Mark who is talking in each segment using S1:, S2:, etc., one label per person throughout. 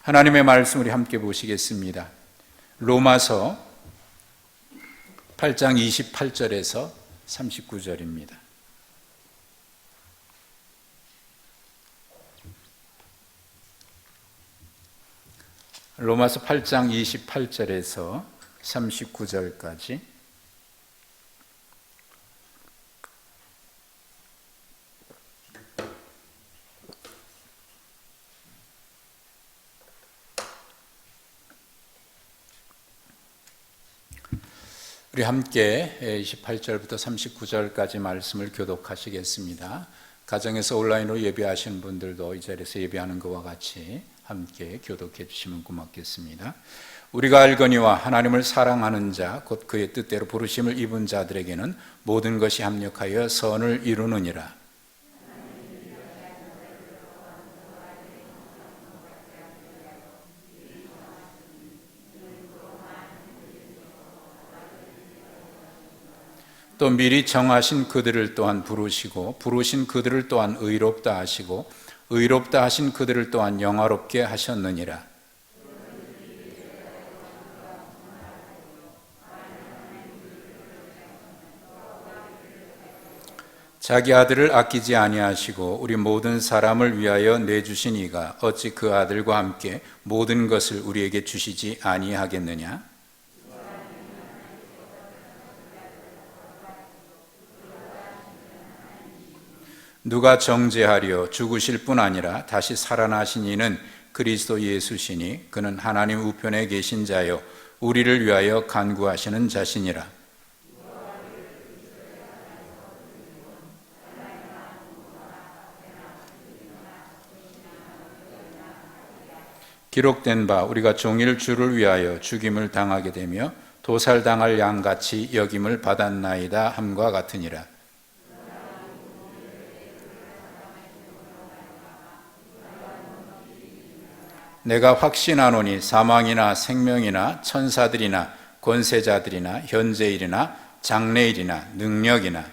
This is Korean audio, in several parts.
S1: 하나님의 말씀 우리 함께 보시겠습니다. 로마서 8장 28절에서 39절입니다. 로마서 8장 28절에서 39절까지 우리 함께 28절부터 39절까지 말씀을 교독하시겠습니다. 가정에서 온라인으로 예배하시는 분들도 이 자리에서 예배하는 것과 같이 함께 교독해 주시면 고맙겠습니다. 우리가 알거니와 하나님을 사랑하는 자 곧 그의 뜻대로 부르심을 입은 자들에게는 모든 것이 합력하여 선을 이루느니라. 또 미리 정하신 그들을 또한 부르시고 부르신 그들을 또한 의롭다 하시고 의롭다 하신 그들을 또한 영화롭게 하셨느니라. 자기 아들을 아끼지 아니하시고 우리 모든 사람을 위하여 내주신 이가 어찌 그 아들과 함께 모든 것을 우리에게 주시지 아니하겠느냐? 누가 정죄하려 죽으실 뿐 아니라 다시 살아나신 이는 그리스도 예수시니 그는 하나님 우편에 계신 자요 우리를 위하여 간구하시는 자시니라. 기록된 바 우리가 종일 주를 위하여 죽임을 당하게 되며 도살당할 양같이 여김을 받았나이다 함과 같으니라. 내가 확신하노니 사망이나 생명이나 천사들이나 권세자들이나 현재일이나 장래일이나 능력이나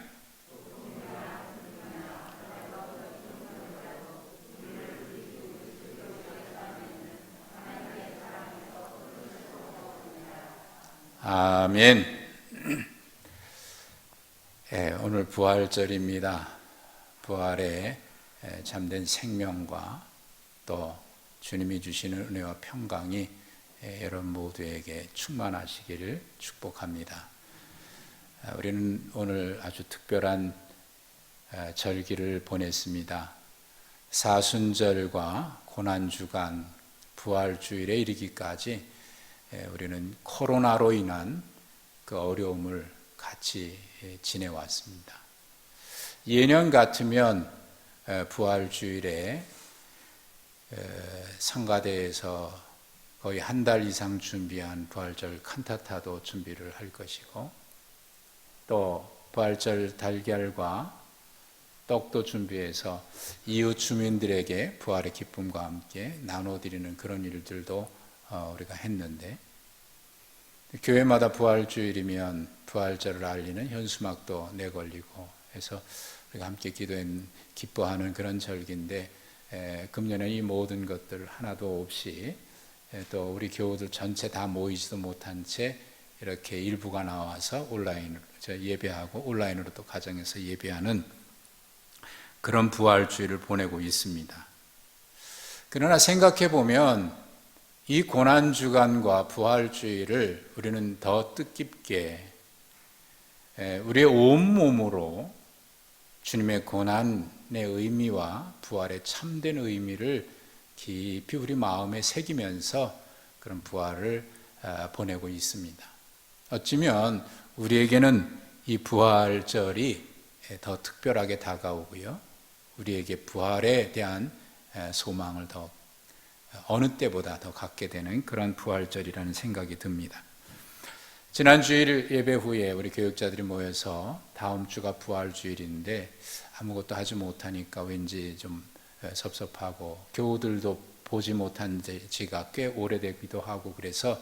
S1: 아멘. 오늘 부활절입니다. 부활의 참된 생명과 또 주님이 주시는 은혜와 평강이 여러분 모두에게 충만하시기를 축복합니다. 우리는 오늘 아주 특별한 절기를 보냈습니다. 사순절과 고난주간 부활주일에 이르기까지 우리는 코로나로 인한 그 어려움을 같이 지내왔습니다. 예년 같으면 부활주일에 성가대에서 거의 한 달 이상 준비한 부활절 칸타타도 준비를 할 것이고 또 부활절 달걀과 떡도 준비해서 이웃 주민들에게 부활의 기쁨과 함께 나눠드리는 그런 일들도 우리가 했는데 교회마다 부활주일이면 부활절을 알리는 현수막도 내걸리고 해서 우리가 함께 기뻐하는 그런 절기인데 금년에 이 모든 것들 하나도 없이 또 우리 교우들 전체 다 모이지도 못한 채 이렇게 일부가 나와서 온라인으로 예배하고 온라인으로 또 가정에서 예배하는 그런 부활주일을 보내고 있습니다. 그러나 생각해 보면 이 고난주간과 부활주일을 우리는 더 뜻깊게 우리의 온몸으로 주님의 고난의 의미와 부활의 참된 의미를 깊이 우리 마음에 새기면서 그런 부활을 보내고 있습니다. 어쩌면 우리에게는 이 부활절이 더 특별하게 다가오고요. 우리에게 부활에 대한 소망을 더 어느 때보다 더 갖게 되는 그런 부활절이라는 생각이 듭니다. 지난 주일 예배 후에 우리 교육자들이 모여서 다음 주가 부활주일인데 아무것도 하지 못하니까 왠지 좀 섭섭하고 교우들도 보지 못한 지가 꽤 오래되기도 하고 그래서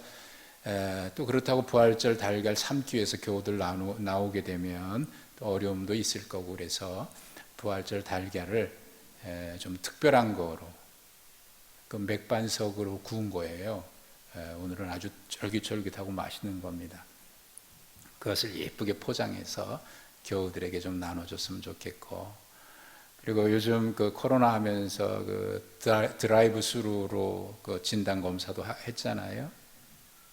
S1: 또 그렇다고 부활절 달걀 삶기 위해서 교우들 나오게 되면 또 어려움도 있을 거고 그래서 부활절 달걀을 좀 특별한 거로 그 맥반석으로 구운 거예요. 오늘은 아주 쫄깃쫄깃하고 맛있는 겁니다. 그것을 예쁘게 포장해서 교우들에게 좀 나눠줬으면 좋겠고, 그리고 요즘 그 코로나 하면서 그 드라이브 스루로 그 진단 검사도 했잖아요.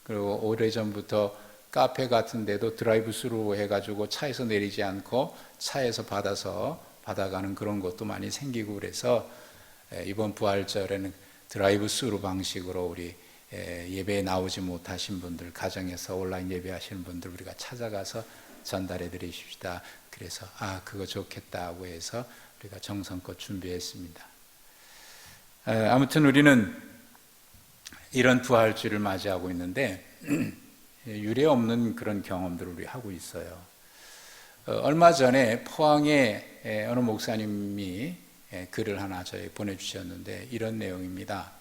S1: 그리고 오래전부터 카페 같은 데도 드라이브 스루 해가지고 차에서 내리지 않고 차에서 받아가는 그런 것도 많이 생기고, 그래서 이번 부활절에는 드라이브 스루 방식으로 우리 예배에 나오지 못하신 분들, 가정에서 온라인 예배하시는 분들 우리가 찾아가서 전달해 드리십시다. 그래서 그거 좋겠다고 해서 우리가 정성껏 준비했습니다. 아무튼 우리는 이런 부활주를 맞이하고 있는데 유례 없는 그런 경험들을 우리 하고 있어요. 얼마 전에 포항에 어느 목사님이 글을 하나 저희 보내주셨는데 이런 내용입니다.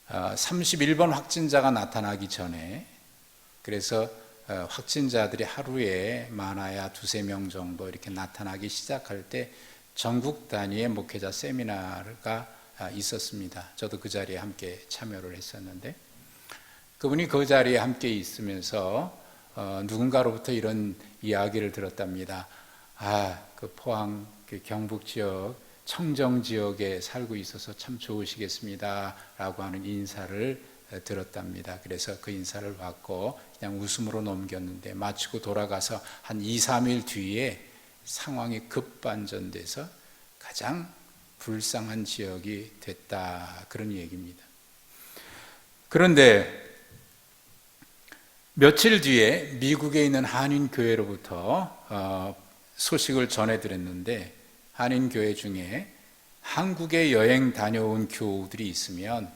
S1: 31번 확진자가 나타나기 전에, 그래서 확진자들이 하루에 많아야 2-3명 정도 이렇게 나타나기 시작할 때 전국 단위의 목회자 세미나가 있었습니다. 저도 그 자리에 함께 참여를 했었는데, 그분이 그 자리에 함께 있으면서 누군가로부터 이런 이야기를 들었답니다. 그 포항 그 경북 지역 청정 지역에 살고 있어서 참 좋으시겠습니다 라고 하는 인사를 들었답니다. 그래서 그 인사를 받고 그냥 웃음으로 넘겼는데, 마치고 돌아가서 한 2-3일 뒤에 상황이 급반전돼서 가장 불쌍한 지역이 됐다, 그런 얘기입니다. 그런데 며칠 뒤에 미국에 있는 한인교회로부터 소식을 전해드렸는데, 한인교회 중에 한국에 여행 다녀온 교우들이 있으면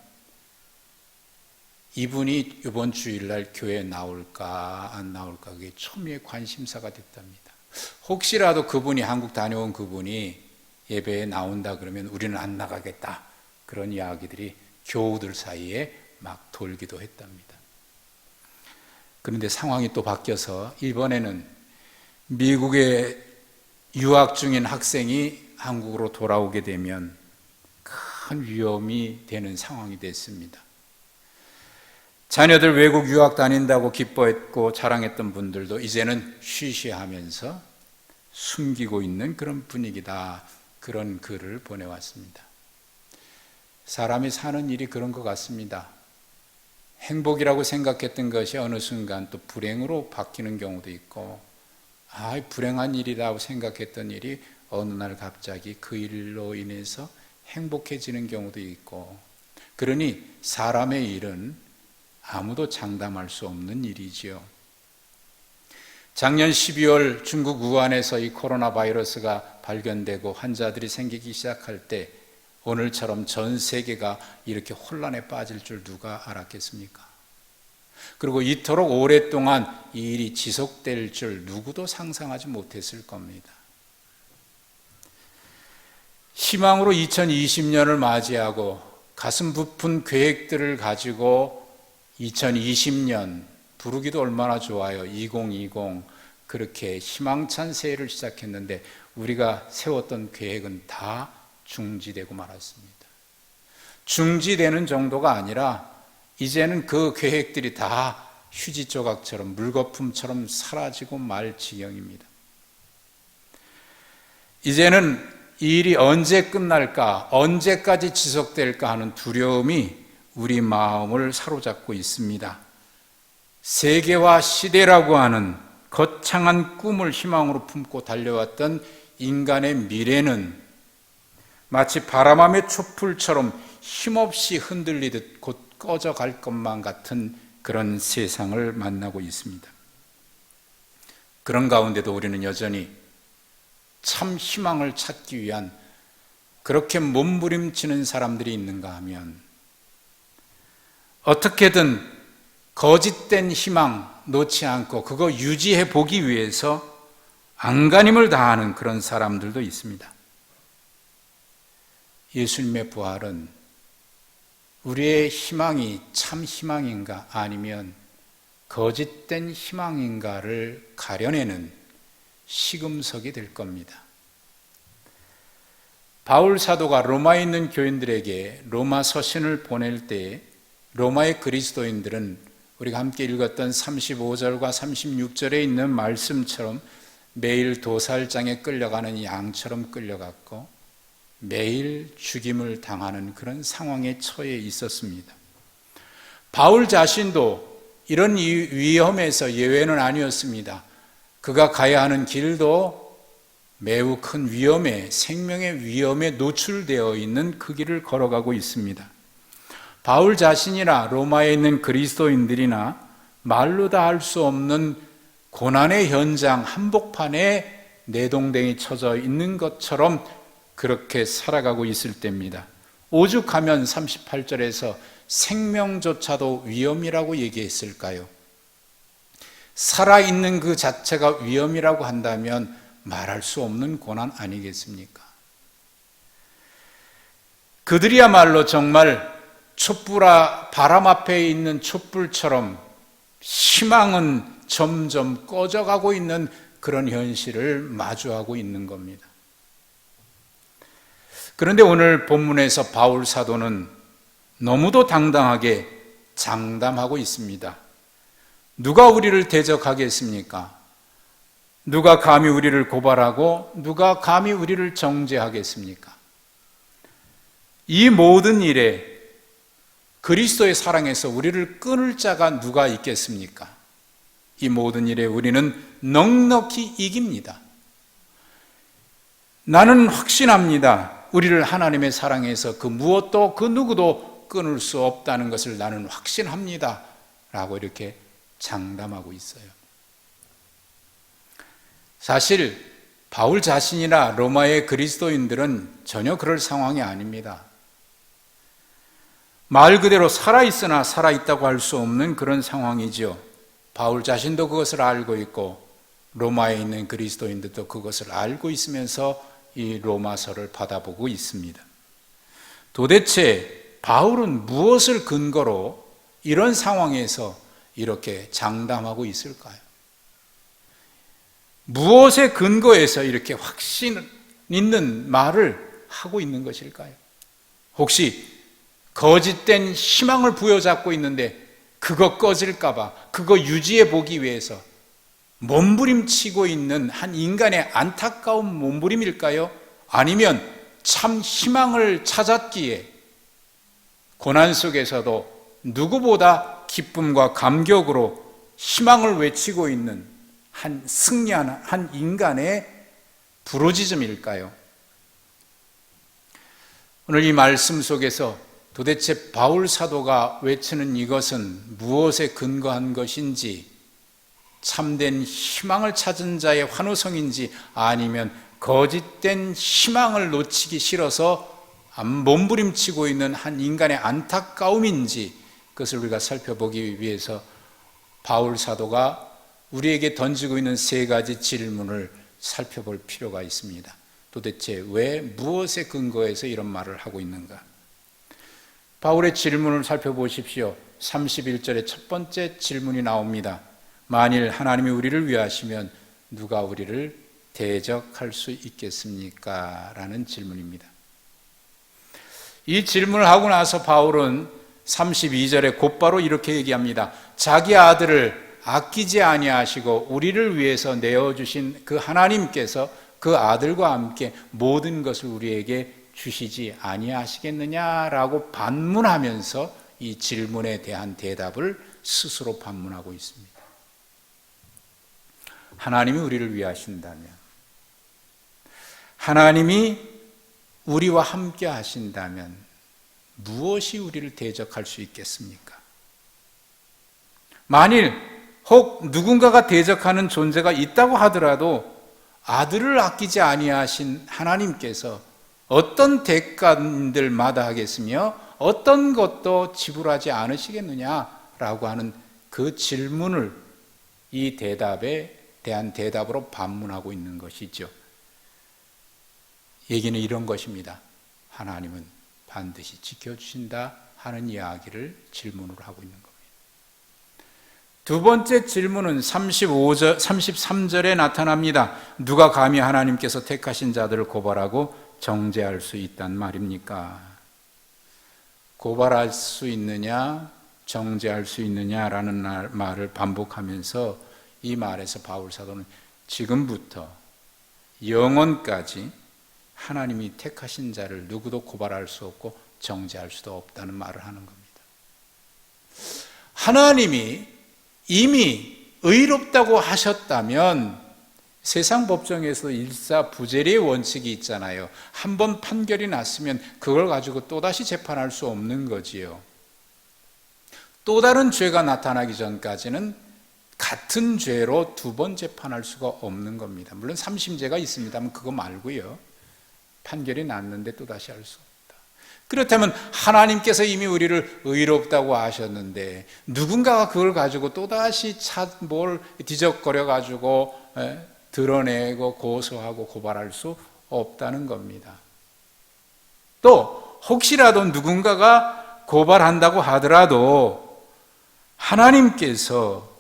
S1: 이분이 이번 주일날 교회에 나올까 안 나올까, 그게 초미의 관심사가 됐답니다. 혹시라도 그분이, 한국 다녀온 그분이 예배에 나온다 그러면 우리는 안 나가겠다, 그런 이야기들이 교우들 사이에 막 돌기도 했답니다. 그런데 상황이 또 바뀌어서 이번에는 미국에 유학 중인 학생이 한국으로 돌아오게 되면 큰 위험이 되는 상황이 됐습니다. 자녀들 외국 유학 다닌다고 기뻐했고 자랑했던 분들도 이제는 쉬쉬하면서 숨기고 있는 그런 분위기다, 그런 글을 보내왔습니다. 사람이 사는 일이 그런 것 같습니다. 행복이라고 생각했던 것이 어느 순간 또 불행으로 바뀌는 경우도 있고, 불행한 일이라고 생각했던 일이 어느 날 갑자기 그 일로 인해서 행복해지는 경우도 있고, 그러니 사람의 일은 아무도 장담할 수 없는 일이지요. 작년 12월 중국 우한에서 이 코로나 바이러스가 발견되고 환자들이 생기기 시작할 때 오늘처럼 전 세계가 이렇게 혼란에 빠질 줄 누가 알았겠습니까? 그리고 이토록 오랫동안 이 일이 지속될 줄 누구도 상상하지 못했을 겁니다. 희망으로 2020년을 맞이하고 가슴 부푼 계획들을 가지고 2020년, 부르기도 얼마나 좋아요. 2020, 그렇게 희망찬 새해를 시작했는데 우리가 세웠던 계획은 다 중지되고 말았습니다. 중지되는 정도가 아니라 이제는 그 계획들이 다 휴지 조각처럼, 물거품처럼 사라지고 말 지경입니다. 이제는 이 일이 언제 끝날까, 언제까지 지속될까 하는 두려움이 우리 마음을 사로잡고 있습니다. 세계와 시대라고 하는 거창한 꿈을 희망으로 품고 달려왔던 인간의 미래는 마치 바람함의 촛불처럼 힘없이 흔들리듯 곧 꺼져갈 것만 같은 그런 세상을 만나고 있습니다. 그런 가운데도 우리는 여전히 참 희망을 찾기 위한 그렇게 몸부림치는 사람들이 있는가 하면, 어떻게든 거짓된 희망 놓지 않고 그거 유지해 보기 위해서 안간힘을 다하는 그런 사람들도 있습니다. 예수님의 부활은 우리의 희망이 참 희망인가 아니면 거짓된 희망인가를 가려내는 시금석이 될 겁니다. 바울 사도가 로마에 있는 교인들에게 로마 서신을 보낼 때 로마의 그리스도인들은 우리가 함께 읽었던 35절과 36절에 있는 말씀처럼 매일 도살장에 끌려가는 양처럼 끌려갔고 매일 죽임을 당하는 그런 상황에 처해 있었습니다. 바울 자신도 이런 위험에서 예외는 아니었습니다. 그가 가야 하는 길도 매우 큰 위험에, 생명의 위험에 노출되어 있는 그 길을 걸어가고 있습니다. 바울 자신이나 로마에 있는 그리스도인들이나 말로 다 할 수 없는 고난의 현장 한복판에 내동댕이 쳐져 있는 것처럼 그렇게 살아가고 있을 때입니다. 오죽하면 38절에서 생명조차도 위험이라고 얘기했을까요? 살아있는 그 자체가 위험이라고 한다면 말할 수 없는 고난 아니겠습니까? 그들이야말로 정말 바람 앞에 있는 촛불처럼 희망은 점점 꺼져가고 있는 그런 현실을 마주하고 있는 겁니다. 그런데 오늘 본문에서 바울 사도는 너무도 당당하게 장담하고 있습니다. 누가 우리를 대적하겠습니까? 누가 감히 우리를 고발하고 누가 감히 우리를 정죄하겠습니까? 이 모든 일에 그리스도의 사랑에서 우리를 끊을 자가 누가 있겠습니까? 이 모든 일에 우리는 넉넉히 이깁니다. 나는 확신합니다. 우리를 하나님의 사랑에서 그 무엇도 그 누구도 끊을 수 없다는 것을 나는 확신합니다. 라고 이렇게 장담하고 있어요. 사실 바울 자신이나 로마의 그리스도인들은 전혀 그럴 상황이 아닙니다. 말 그대로 살아있으나 살아있다고 할 수 없는 그런 상황이죠. 바울 자신도 그것을 알고 있고 로마에 있는 그리스도인들도 그것을 알고 있으면서 이 로마서를 받아보고 있습니다. 도대체 바울은 무엇을 근거로 이런 상황에서 이렇게 장담하고 있을까요? 무엇에 근거해서 이렇게 확신 있는 말을 하고 있는 것일까요? 혹시 거짓된 희망을 부여잡고 있는데 그거 꺼질까봐, 그거 유지해 보기 위해서 몸부림치고 있는 한 인간의 안타까운 몸부림일까요? 아니면 참 희망을 찾았기에 고난 속에서도 누구보다 기쁨과 감격으로 희망을 외치고 있는 한 승리한 한 인간의 부르짖음일까요? 오늘 이 말씀 속에서 도대체 바울 사도가 외치는 이것은 무엇에 근거한 것인지, 참된 희망을 찾은 자의 환호성인지 아니면 거짓된 희망을 놓치기 싫어서 몸부림치고 있는 한 인간의 안타까움인지, 그것을 우리가 살펴보기 위해서 바울 사도가 우리에게 던지고 있는 세 가지 질문을 살펴볼 필요가 있습니다. 도대체 왜, 무엇에 근거해서 이런 말을 하고 있는가? 바울의 질문을 살펴보십시오. 31절에 첫 번째 질문이 나옵니다. 만일 하나님이 우리를 위하시면 누가 우리를 대적할 수 있겠습니까? 라는 질문입니다. 이 질문을 하고 나서 바울은 32절에 곧바로 이렇게 얘기합니다. 자기 아들을 아끼지 아니하시고 우리를 위해서 내어주신 그 하나님께서 그 아들과 함께 모든 것을 우리에게 주시지 아니하시겠느냐라고 반문하면서 이 질문에 대한 대답을 스스로 반문하고 있습니다. 하나님이 우리를 위하신다면, 하나님이 우리와 함께 하신다면 무엇이 우리를 대적할 수 있겠습니까? 만일 혹 누군가가 대적하는 존재가 있다고 하더라도 아들을 아끼지 아니하신 하나님께서 어떤 대가들 마다하겠으며 어떤 것도 지불하지 않으시겠느냐라고 하는 그 질문을 이 대답에 대한 대답으로 반문하고 있는 것이죠. 얘기는 이런 것입니다. 하나님은 반드시 지켜주신다 하는 이야기를 질문으로 하고 있는 겁니다. 두 번째 질문은 33절에 나타납니다. 누가 감히 하나님께서 택하신 자들을 고발하고 정죄할 수 있단 말입니까? 고발할 수 있느냐, 정죄할 수 있느냐라는 말을 반복하면서 이 말에서 바울 사도는 지금부터 영원까지 하나님이 택하신 자를 누구도 고발할 수 없고 정죄할 수도 없다는 말을 하는 겁니다. 하나님이 이미 의롭다고 하셨다면 세상 법정에서 일사부재리의 원칙이 있잖아요. 한 번 판결이 났으면 그걸 가지고 또다시 재판할 수 없는 거지요. 또 다른 죄가 나타나기 전까지는 같은 죄로 두 번 재판할 수가 없는 겁니다. 물론 삼심죄가 있습니다만 그거 말고요. 판결이 났는데 또다시 할 수 없다. 그렇다면 하나님께서 이미 우리를 의롭다고 하셨는데 누군가가 그걸 가지고 또다시 뭘 뒤적거려 가지고 드러내고 고소하고 고발할 수 없다는 겁니다. 또 혹시라도 누군가가 고발한다고 하더라도 하나님께서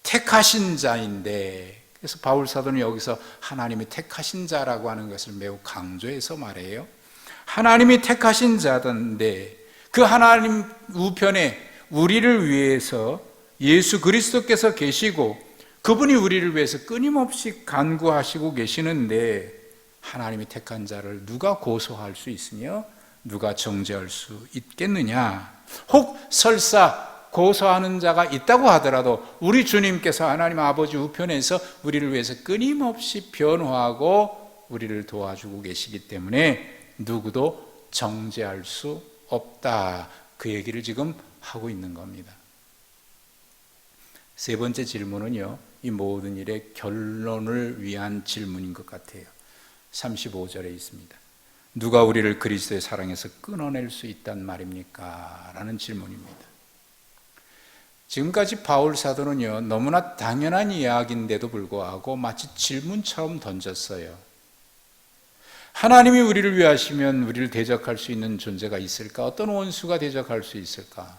S1: 택하신 자인데, 그래서 바울 사도는 여기서 하나님이 택하신 자라고 하는 것을 매우 강조해서 말해요. 하나님이 택하신 자던데 그 하나님 우편에 우리를 위해서 예수 그리스도께서 계시고 그분이 우리를 위해서 끊임없이 간구하시고 계시는데 하나님이 택한 자를 누가 고소할 수 있으며 누가 정죄할 수 있겠느냐? 혹 설사 고소하는 자가 있다고 하더라도 우리 주님께서 하나님 아버지 우편에서 우리를 위해서 끊임없이 변호하고 우리를 도와주고 계시기 때문에 누구도 정죄할 수 없다. 그 얘기를 지금 하고 있는 겁니다. 세 번째 질문은요, 이 모든 일의 결론을 위한 질문인 것 같아요. 35절에 있습니다. 누가 우리를 그리스도의 사랑에서 끊어낼 수 있단 말입니까? 라는 질문입니다. 지금까지 바울 사도는요, 너무나 당연한 이야기인데도 불구하고 마치 질문처럼 던졌어요. 하나님이 우리를 위하시면 우리를 대적할 수 있는 존재가 있을까? 어떤 원수가 대적할 수 있을까?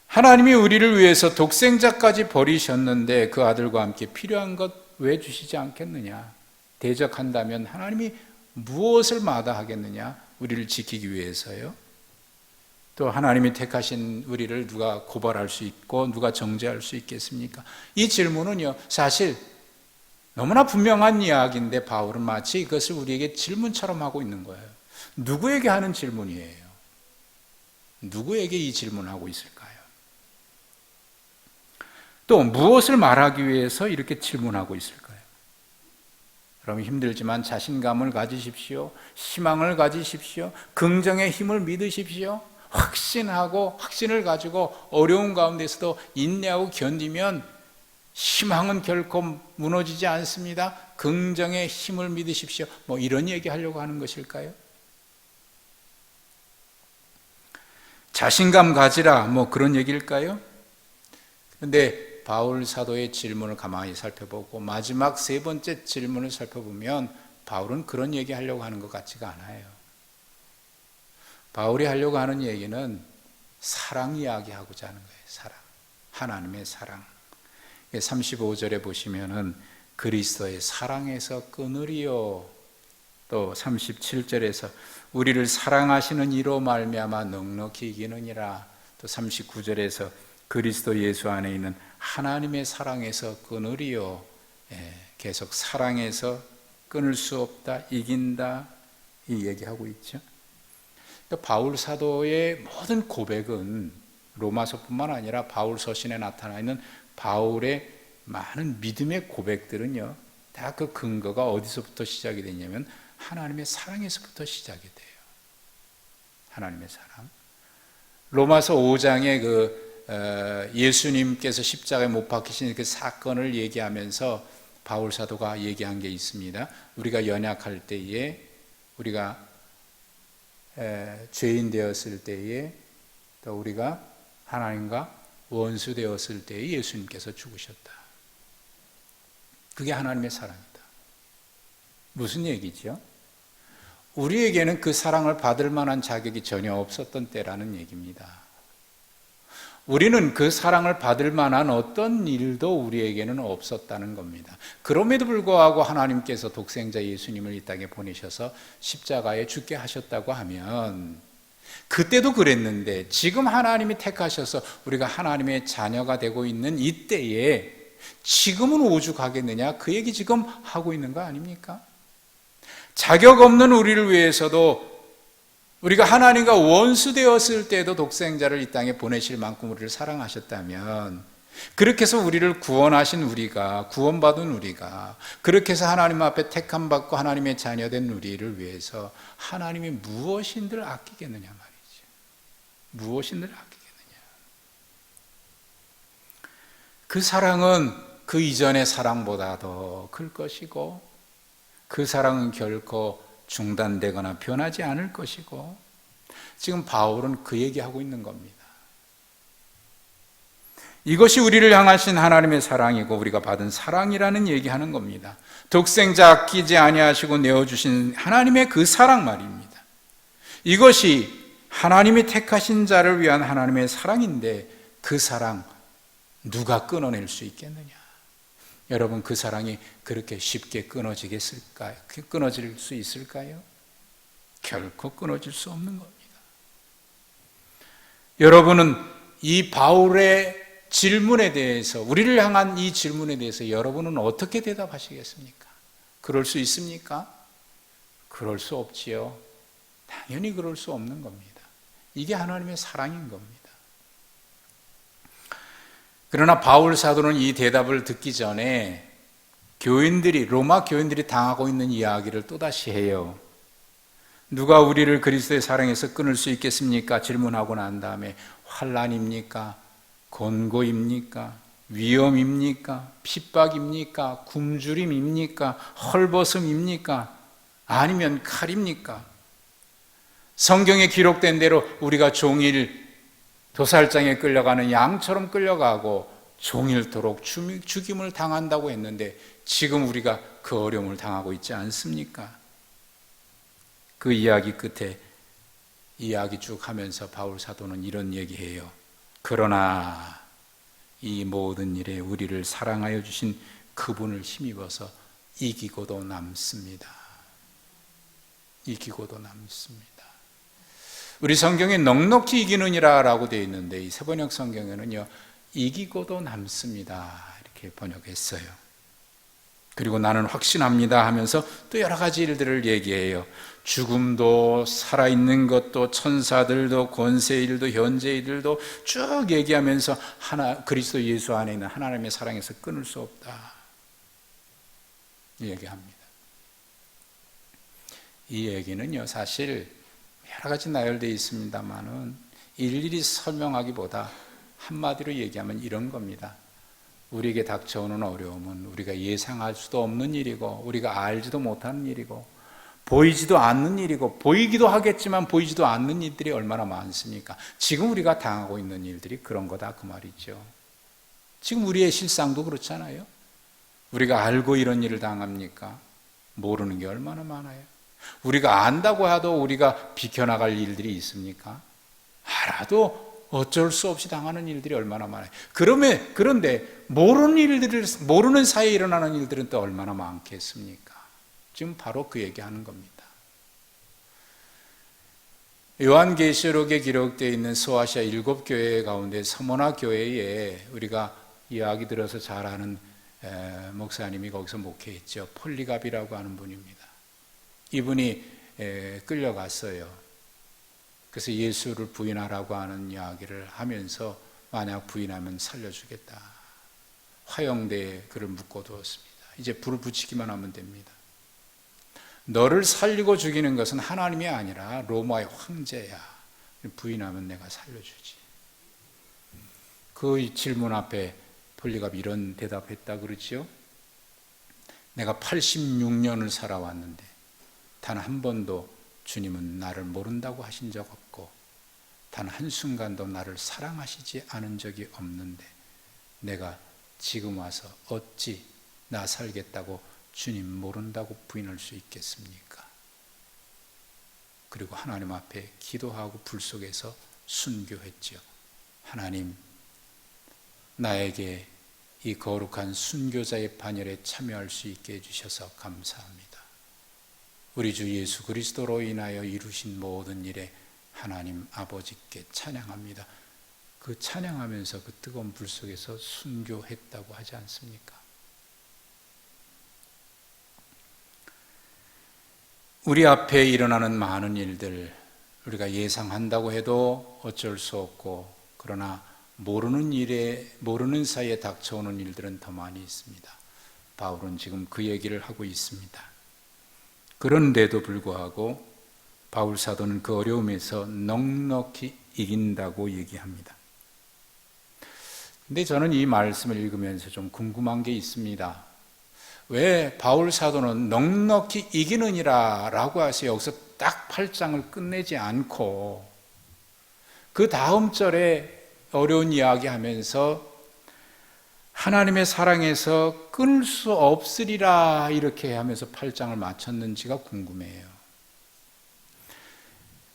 S1: 하나님이 우리를 위해서 독생자까지 버리셨는데 그 아들과 함께 필요한 것 왜 주시지 않겠느냐? 대적한다면 하나님이 무엇을 마다하겠느냐? 우리를 지키기 위해서요. 또 하나님이 택하신 우리를 누가 고발할 수 있고 누가 정죄할 수 있겠습니까? 이 질문은요, 사실 너무나 분명한 이야기인데 바울은 마치 이것을 우리에게 질문처럼 하고 있는 거예요. 누구에게 하는 질문이에요? 누구에게 이 질문을 하고 있을까요? 또 무엇을 말하기 위해서 이렇게 질문하고 있을까요? 여러분, 힘들지만 자신감을 가지십시오. 희망을 가지십시오. 긍정의 힘을 믿으십시오. 확신하고 확신을 가지고 어려운 가운데서도 인내하고 견디면 희망은 결코 무너지지 않습니다. 긍정의 힘을 믿으십시오. 이런 얘기 하려고 하는 것일까요? 자신감 가지라 그런 얘기일까요? 그런데 바울 사도의 질문을 가만히 살펴보고 마지막 세 번째 질문을 살펴보면 바울은 그런 얘기 하려고 하는 것 같지가 않아요. 바울이 하려고 하는 얘기는 사랑 이야기하고자 하는 거예요. 사랑. 하나님의 사랑. 35절에 보시면은 그리스도의 사랑에서 끊으리요. 또 37절에서 우리를 사랑하시는 이로 말미암아 넉넉히 이기느니라. 또 39절에서 그리스도 예수 안에 있는 하나님의 사랑에서 끊으리요. 계속 사랑에서 끊을 수 없다, 이긴다, 이 얘기하고 있죠. 바울 사도의 모든 고백은 로마서뿐만 아니라 바울 서신에 나타나 있는 바울의 많은 믿음의 고백들은요, 다 그 근거가 어디서부터 시작이 되냐면 하나님의 사랑에서부터 시작이 돼요. 하나님의 사랑. 로마서 5장에 예수님께서 십자가에 못 박히신 그 사건을 얘기하면서 바울 사도가 얘기한 게 있습니다. 우리가 연약할 때에, 우리가 죄인 되었을 때에, 또 우리가 하나님과 원수 되었을 때에 예수님께서 죽으셨다. 그게 하나님의 사랑이다. 무슨 얘기죠? 우리에게는 그 사랑을 받을 만한 자격이 전혀 없었던 때라는 얘기입니다. 우리는 그 사랑을 받을 만한 어떤 일도 우리에게는 없었다는 겁니다. 그럼에도 불구하고 하나님께서 독생자 예수님을 이 땅에 보내셔서 십자가에 죽게 하셨다고 하면, 그때도 그랬는데 지금 하나님이 택하셔서 우리가 하나님의 자녀가 되고 있는 이때에 지금은 오죽하겠느냐, 그 얘기 지금 하고 있는 거 아닙니까? 자격 없는 우리를 위해서도, 우리가 하나님과 원수 되었을 때도 독생자를 이 땅에 보내실 만큼 우리를 사랑하셨다면, 그렇게 해서 우리를 구원하신 우리가, 구원받은 우리가, 그렇게 해서 하나님 앞에 택함받고 하나님의 자녀된 우리를 위해서 하나님이 무엇인들 아끼겠느냐 말이죠. 무엇인들 아끼겠느냐. 그 사랑은 그 이전의 사랑보다 더 클 것이고, 그 사랑은 결코 중단되거나 변하지 않을 것이고, 지금 바울은 그 얘기하고 있는 겁니다. 이것이 우리를 향하신 하나님의 사랑이고 우리가 받은 사랑이라는 얘기하는 겁니다. 독생자 아끼지 아니하시고 내어주신 하나님의 그 사랑 말입니다. 이것이 하나님이 택하신 자를 위한 하나님의 사랑인데, 그 사랑 누가 끊어낼 수 있겠느냐? 여러분, 그 사랑이 그렇게 쉽게 끊어지겠을까요? 끊어질 수 있을까요? 결코 끊어질 수 없는 겁니다. 여러분은 이 바울의 질문에 대해서, 우리를 향한 이 질문에 대해서 여러분은 어떻게 대답하시겠습니까? 그럴 수 있습니까? 그럴 수 없지요. 당연히 그럴 수 없는 겁니다. 이게 하나님의 사랑인 겁니다. 그러나 바울 사도는 이 대답을 듣기 전에 로마 교인들이 당하고 있는 이야기를 또다시 해요. 누가 우리를 그리스도의 사랑에서 끊을 수 있겠습니까? 질문하고 난 다음에 환난입니까? 곤고입니까? 위험입니까? 핍박입니까? 굶주림입니까? 헐벗음입니까? 아니면 칼입니까? 성경에 기록된 대로 우리가 종일 도살장에 끌려가는 양처럼 끌려가고 종일토록 죽임을 당한다고 했는데, 지금 우리가 그 어려움을 당하고 있지 않습니까? 그 이야기 끝에 이야기 쭉 하면서 바울 사도는 이런 얘기해요. 그러나 이 모든 일에 우리를 사랑하여 주신 그분을 힘입어서 이기고도 남습니다. 이기고도 남습니다. 우리 성경에 넉넉히 이기느니라 라고 되어 있는데, 이 세번역 성경에는요, 이기고도 남습니다 이렇게 번역했어요. 그리고 나는 확신합니다 하면서 또 여러 가지 일들을 얘기해요. 죽음도, 살아있는 것도, 천사들도, 권세일도, 현재일도 쭉 얘기하면서 그리스도 예수 안에 있는 하나님의 사랑에서 끊을 수 없다 얘기합니다. 이 얘기는요, 사실 여러 가지 나열되어 있습니다만은 일일이 설명하기보다 한마디로 얘기하면 이런 겁니다. 우리에게 닥쳐오는 어려움은 우리가 예상할 수도 없는 일이고, 우리가 알지도 못하는 일이고, 보이지도 않는 일이고, 보이기도 하겠지만 보이지도 않는 일들이 얼마나 많습니까? 지금 우리가 당하고 있는 일들이 그런 거다 그 말이죠. 지금 우리의 실상도 그렇잖아요. 우리가 알고 이런 일을 당합니까? 모르는 게 얼마나 많아요. 우리가 안다고 해도 우리가 비켜나갈 일들이 있습니까? 알아도 어쩔 수 없이 당하는 일들이 얼마나 많아요. 그런데 모르는 사이에 일어나는 일들은 또 얼마나 많겠습니까? 지금 바로 그 얘기하는 겁니다. 요한계시록에 기록되어 있는 소아시아 7교회 가운데 서머나 교회에 우리가 이야기 들어서 잘 아는 목사님이 거기서 목회했죠. 폴리갑이라고 하는 분입니다. 이분이 끌려갔어요. 그래서 예수를 부인하라고 하는 이야기를 하면서 만약 부인하면 살려주겠다. 화형대에 그를 묶어두었습니다. 이제 불을 붙이기만 하면 됩니다. 너를 살리고 죽이는 것은 하나님이 아니라 로마의 황제야. 부인하면 내가 살려주지. 그 질문 앞에 폴리갑이 이런 대답했다 그러지요. 내가 86년을 살아왔는데 단 한 번도 주님은 나를 모른다고 하신 적 없고 단 한순간도 나를 사랑하시지 않은 적이 없는데 내가 지금 와서 어찌 나 살겠다고 주님 모른다고 부인할 수 있겠습니까? 그리고 하나님 앞에 기도하고 불 속에서 순교했지요. 하나님, 나에게 이 거룩한 순교자의 반열에 참여할 수 있게 해주셔서 감사합니다. 우리 주 예수 그리스도로 인하여 이루신 모든 일에 하나님 아버지께 찬양합니다. 그 찬양하면서 그 뜨거운 불 속에서 순교했다고 하지 않습니까? 우리 앞에 일어나는 많은 일들, 우리가 예상한다고 해도 어쩔 수 없고, 그러나 모르는 사이에 닥쳐오는 일들은 더 많이 있습니다. 바울은 지금 그 얘기를 하고 있습니다. 그런데도 불구하고 바울 사도는 그 어려움에서 넉넉히 이긴다고 얘기합니다. 근데 저는 이 말씀을 읽으면서 좀 궁금한 게 있습니다. 왜 바울 사도는 넉넉히 이기느니라 라고 해서 여기서 딱 8장을 끝내지 않고 그 다음 절에 어려운 이야기 하면서 하나님의 사랑에서 끊을 수 없으리라 이렇게 하면서 8장을 마쳤는지가 궁금해요.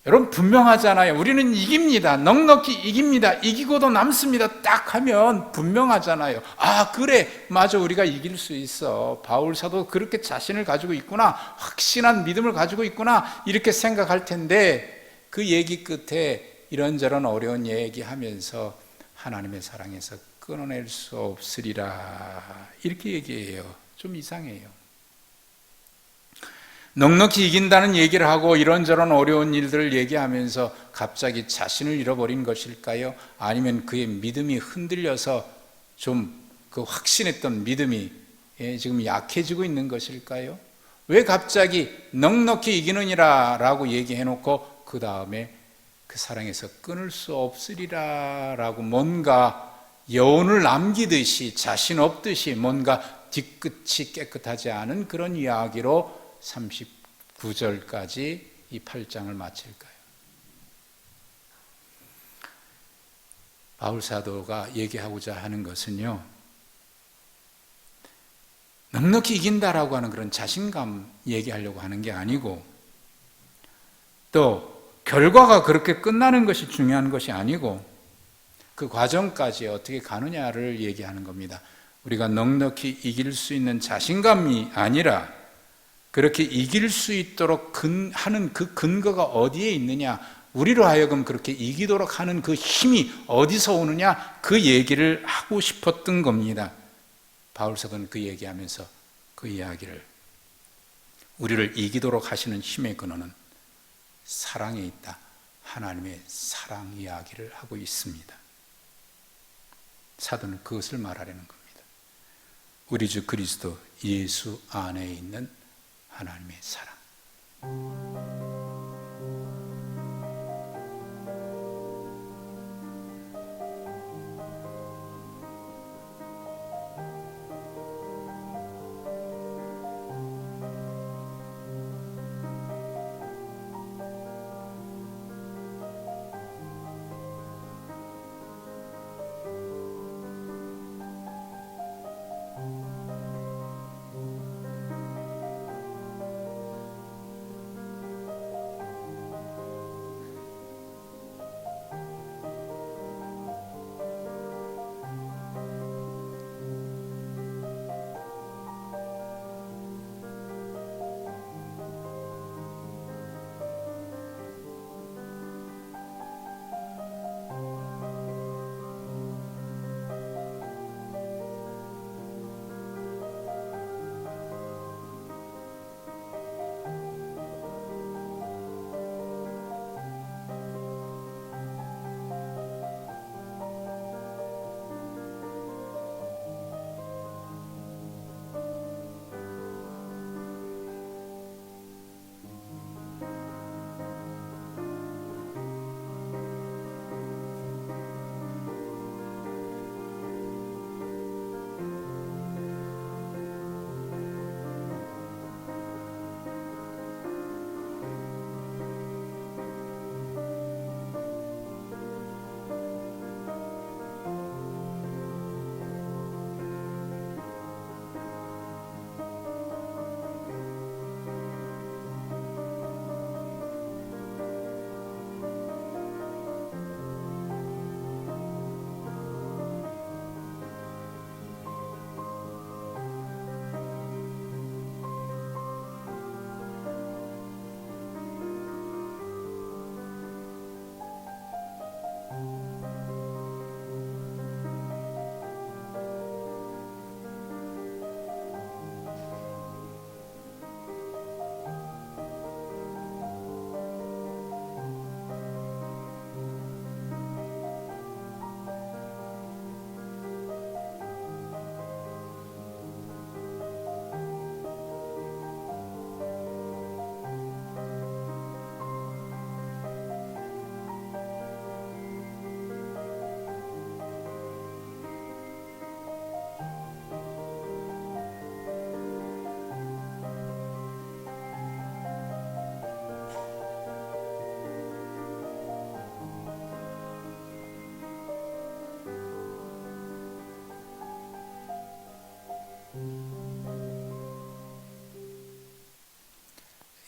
S1: 여러분 분명하잖아요. 우리는 이깁니다. 넉넉히 이깁니다. 이기고도 남습니다. 딱 하면 분명하잖아요. 아 그래 맞아 우리가 이길 수 있어. 바울 사도 그렇게 자신을 가지고 있구나. 확신한 믿음을 가지고 있구나. 이렇게 생각할 텐데 그 얘기 끝에 이런저런 어려운 얘기하면서 하나님의 사랑에서 끊어낼 수 없으리라 이렇게 얘기해요. 좀 이상해요. 넉넉히 이긴다는 얘기를 하고 이런저런 어려운 일들을 얘기하면서 갑자기 자신을 잃어버린 것일까요? 아니면 그의 믿음이 흔들려서 좀 그 확신했던 믿음이 지금 약해지고 있는 것일까요? 왜 갑자기 넉넉히 이기느니라 라고 얘기해놓고 그 다음에 그 사랑에서 끊을 수 없으리라 라고 뭔가 여운을 남기듯이 자신 없듯이 뭔가 뒤끝이 깨끗하지 않은 그런 이야기로 39절까지 이 8장을 마칠까요? 바울 사도가 얘기하고자 하는 것은요, 넉넉히 이긴다라고 하는 그런 자신감 얘기하려고 하는 게 아니고, 또 결과가 그렇게 끝나는 것이 중요한 것이 아니고 그 과정까지 어떻게 가느냐를 얘기하는 겁니다. 우리가 넉넉히 이길 수 있는 자신감이 아니라 그렇게 이길 수 있도록 하는 그 근거가 어디에 있느냐, 우리로 하여금 그렇게 이기도록 하는 그 힘이 어디서 오느냐, 그 얘기를 하고 싶었던 겁니다. 바울 사도는 그 얘기하면서 그 이야기를, 우리를 이기도록 하시는 힘의 근원은 사랑에 있다, 하나님의 사랑 이야기를 하고 있습니다. 사도는 그것을 말하려는 겁니다. 우리 주 그리스도 예수 안에 있는 하나님의 사랑.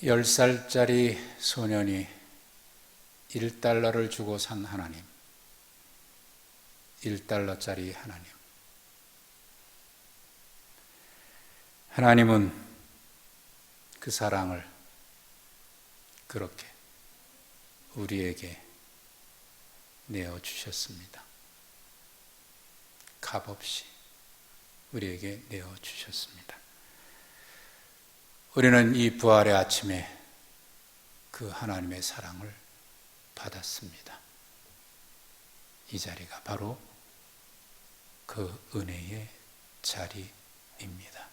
S1: 10살짜리 소년이 1달러를 주고 산 하나님, 1달러짜리 하나님. 하나님은 그 사랑을 그렇게 우리에게 내어주셨습니다. 값없이 우리에게 내어주셨습니다. 우리는 이 부활의 아침에 그 하나님의 사랑을 받았습니다. 이 자리가 바로 그 은혜의 자리입니다.